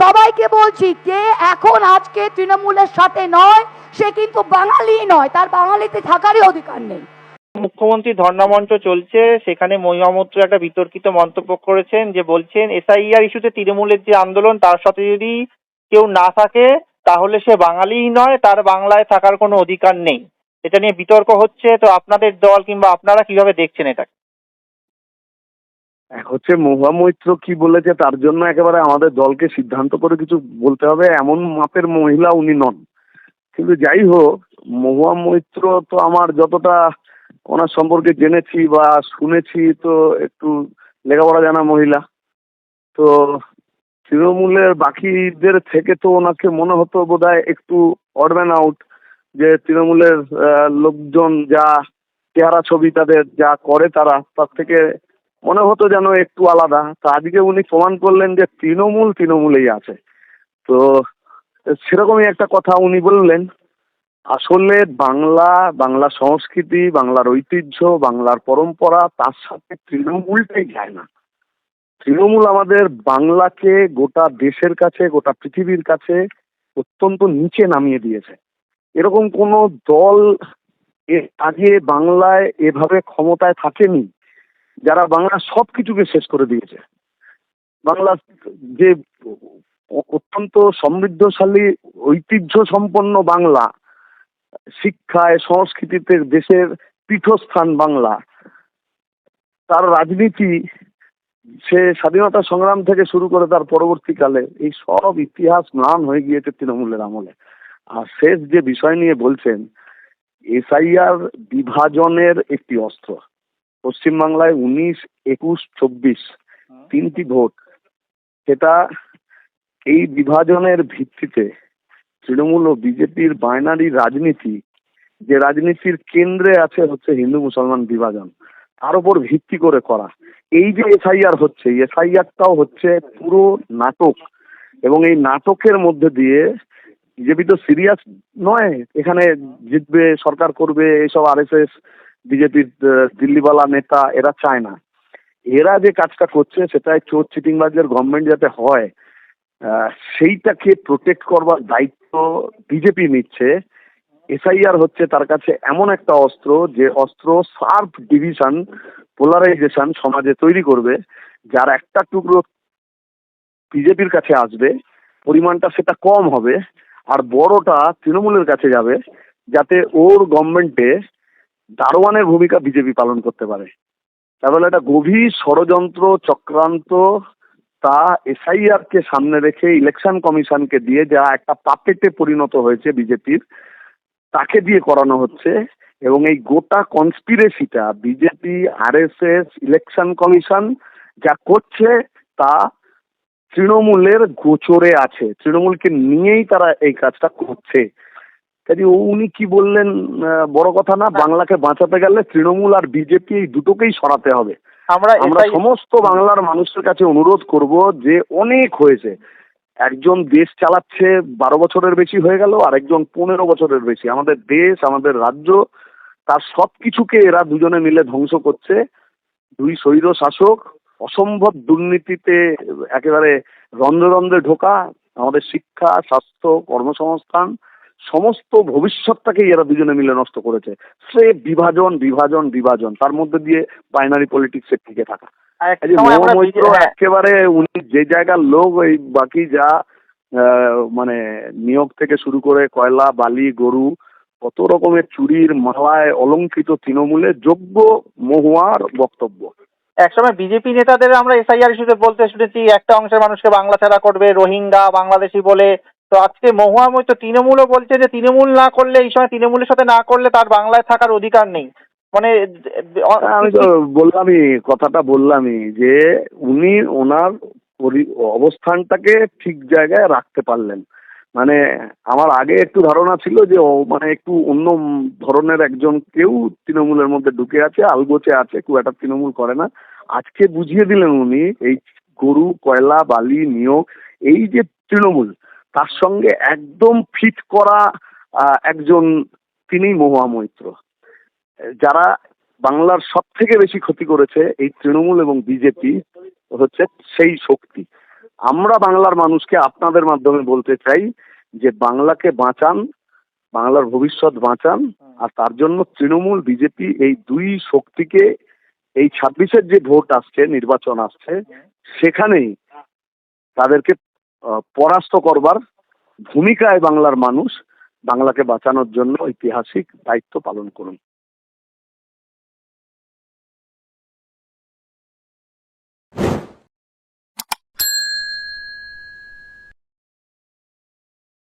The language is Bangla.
সবাইকে বলছি, কে এখন আজকে তৃণমূলের সাথে নয় সে কিন্তু বাঙালি নয়, তার বাঙালিতে থাকারই অধিকার নেই। মুখ্যমন্ত্রী ধর্ণা মঞ্চ চলছে, সেখানে মহিমা মৈত্র একটা বিতর্কিত মন্তব্য করেছেন, যে বলছেন এসআইআর ইস্যুতে তৃণমূলের যে আন্দোলন তার সাথে যদি কেউ না থাকে তাহলে সে বাঙালিই নয়, তার বাংলায় থাকার কোনো অধিকার নেই। এটা নিয়ে বিতর্ক হচ্ছে, তো আপনাদের দল কিংবা আপনারা কিভাবে দেখছেন এটা? এক হচ্ছে মহুয়া মৈত্র কি বলেছে তার জন্য একেবারে আমাদের দলকে সিদ্ধান্ত করে কিছু বলতে হবে এমন মাপের মহিলা উনি নন। কিন্তু যাই হোক, মহুয়া মৈত্র তো আমার যতটা ওনার সম্পর্কে জেনেছি বা শুনেছি, তো একটু লেখাপড়া জানা মহিলা। তো তৃণমূলের বাকিদের থেকে তো ওনাকে মনে হতো বোধহয় একটু অড ম্যান আউট, যে তৃণমূলের লোকজন যা চেহারা ছবি তাদের যা করে তারা তার থেকে মনে হতো যেন একটু আলাদা। তো আজকে উনি প্রমাণ করলেন যে তৃণমূল তৃণমূলেই আছে। তো সেরকমই একটা কথা উনি বললেন। আসলে বাংলা, বাংলা সংস্কৃতি, বাংলার ঐতিহ্য, বাংলার পরম্পরা, তার সাথে তৃণমূলটাই যায় না। তৃণমূল আমাদের বাংলাকে গোটা দেশের কাছে, গোটা পৃথিবীর কাছে অত্যন্ত নিচে নামিয়ে দিয়েছে। এরকম কোনো দল এর আগে বাংলায় এভাবে ক্ষমতায় থাকেনি, যারা বাংলা সবকিছুকে শেষ করে দিয়েছে। বাংলা যে অত্যন্ত সমৃদ্ধশালী ঐতিহ্য সম্পন্ন বাংলা, শিক্ষায় সংস্কৃতিতে দেশের পীঠস্থান বাংলা, তার রাজনীতি সে স্বাধীনতা সংগ্রাম থেকে শুরু করে তার পরবর্তীকালে এই সব ইতিহাস ম্লান হয়ে গিয়েছে তৃণমূলের আমলে। আর শেষ যে বিষয় নিয়ে বলছেন, এসআইআর বিভাজনের একটি অস্ত্র। পশ্চিমবাংলায় 19, 21, 24 তিনটি ভোট, সেটা এই বিভাজনের ভিত্তিতে তৃণমূল ও বিজেপির বাইনারি রাজনীতি, যে রাজনীতির কেন্দ্রে আছে হচ্ছে হিন্দু মুসলমান বিভাজন, তার উপর ভিত্তি করে করা। এই যে এসআইআর হচ্ছে, এসআইআরটাও হচ্ছে পুরো নাটক। এবং এই নাটকের মধ্যে দিয়ে বিজেপি তো সিরিয়াস নয়, এখানে জিতবে, সরকার করবে, এইসব আরএসএস বিজেপির দিল্লিওয়ালা নেতা এরা চায় না। এরা যে কাজটা করছে সেটা চোর চিটিংবাজের গভর্নমেন্ট যাতে হয়, সেইটাকে প্রোটেক্ট করবার দায়িত্ব বিজেপি নিচ্ছে। এসআইআর হচ্ছে তার কাছে এমন একটা অস্ত্র, যে অস্ত্র শার্প ডিভিশন, পোলারাইজেশন সমাজে তৈরি করবে, যার একটা টুকরো বিজেপির কাছে আসবে, পরিমাণটা সেটা কম হবে, আর বড়টা তৃণমূলের কাছে যাবে, যাতে ওর গভর্নমেন্টে দারোয়ানের ভূমিকা বিজেপি পালন করতে পারে। তাহলে একটা গভীর ষড়যন্ত্র চক্রান্ত, তা এসআইআর কে সামনে রেখে ইলেকশন কমিশনকে দিয়ে, যা একটা পাপেটে পরিণত হয়েছে বিজেপির, তাকে দিয়ে করানো হচ্ছে। এবং এই গোটা কনস্পিরেসিটা বিজেপি, আরএসএস, ইলেকশন কমিশন যা করছে তা তৃণমূলের গোচরে আছে, তৃণমূলকে নিয়েই তারা এই কাজটা করছে। কাজে উনি কি বললেন বড় কথা না, বাংলাকে বাঁচাতে গেলে তৃণমূল আর বিজেপি এই দুটোকেই সরাতে হবে। আমরা সমস্ত বাংলার মানুষের কাছে অনুরোধ করব যে অনেক হয়েছে। একজন দেশ চালাচ্ছে 12 বছরের বেশি হয়ে গেল, আর একজন 15 বছরের বেশি। আমাদের দেশ, আমাদের রাজ্য, তার সবকিছুকে এরা দুজনে মিলে ধ্বংস করছে। দুই স্বৈর শাসক অসম্ভব দুর্নীতিতে একেবারে রন্ধ্রে রন্ধ্রে ঢোকা, আমাদের শিক্ষা, স্বাস্থ্য, কর্মসংস্থান, সমস্ত ভবিষ্যৎটাকেই এরা দুজনে মিলে নষ্ট করেছে। সে বিভাজন বিভাজন বিভাজন, তার মধ্যে দিয়ে বাইনারি পলিটিক্সে টিকে থাকা। মৈত্র একেবারে উনি যে জায়গার লোক, ওই বাকি যা মানে নিয়োগ থেকে শুরু করে কয়লা, বালি, গরু, কত রকমের চুরির মালায় অলঙ্কৃত তৃণমূলে যোগ্য মহুয়ার বক্তব্য। একসময় বিজেপি নেতাদের আমরা এসআইআর ইস্যুতে বলতে শুনেছি একটা অংশের মানুষকে বাংলা ছাড়া করবে, রোহিঙ্গা, বাংলাদেশি বলে। তো আজকে মহুয়া মৈত্র তৃণমূলও বলছে যে তৃণমূল না করলে, এই সময় তৃণমূলের সাথে না করলে তার বাংলায় থাকার অধিকার নেই। মানে আমি তো বললামই, কথাটা বললামই, যে উনি ওনার অবস্থানটাকে ঠিক জায়গায় রাখতে পারলেন। মানে আমার আগে একটু ধারণা ছিল যে মানে একটু অন্য ধরনের একজন কেউ তৃণমূলের মধ্যে ঢুকে আছে, আলগোচে আছে, খুব একটা তৃণমূল করে না। আজকে বুঝিয়ে দিলেন উনি, এই গরু, কয়লা, বালি নিয়োগ, এই যে তৃণমূল, তার সঙ্গে একদম ফিট করা একজন, তিনি মহুয়া মৈত্র। যারা বাংলার সব থেকে বেশি ক্ষতি করেছে এই তৃণমূল এবং বিজেপি হচ্ছে সেই শক্তি। আমরা বাংলার মানুষকে আপনাদের মাধ্যমে বলতে চাই যে বাংলাকে বাঁচান, বাংলার ভবিষ্যৎ বাঁচান, আর তার জন্য তৃণমূল বিজেপি এই দুই শক্তিকে এই 26-এর যে ভোট আসছে, নির্বাচন আসছে, সেখানেই তাদেরকে পরাস্ত করবার ভূমিকায় বাংলার মানুষ বাংলাকে বাঁচানোর জন্য ঐতিহাসিক দায়িত্ব পালন করুন।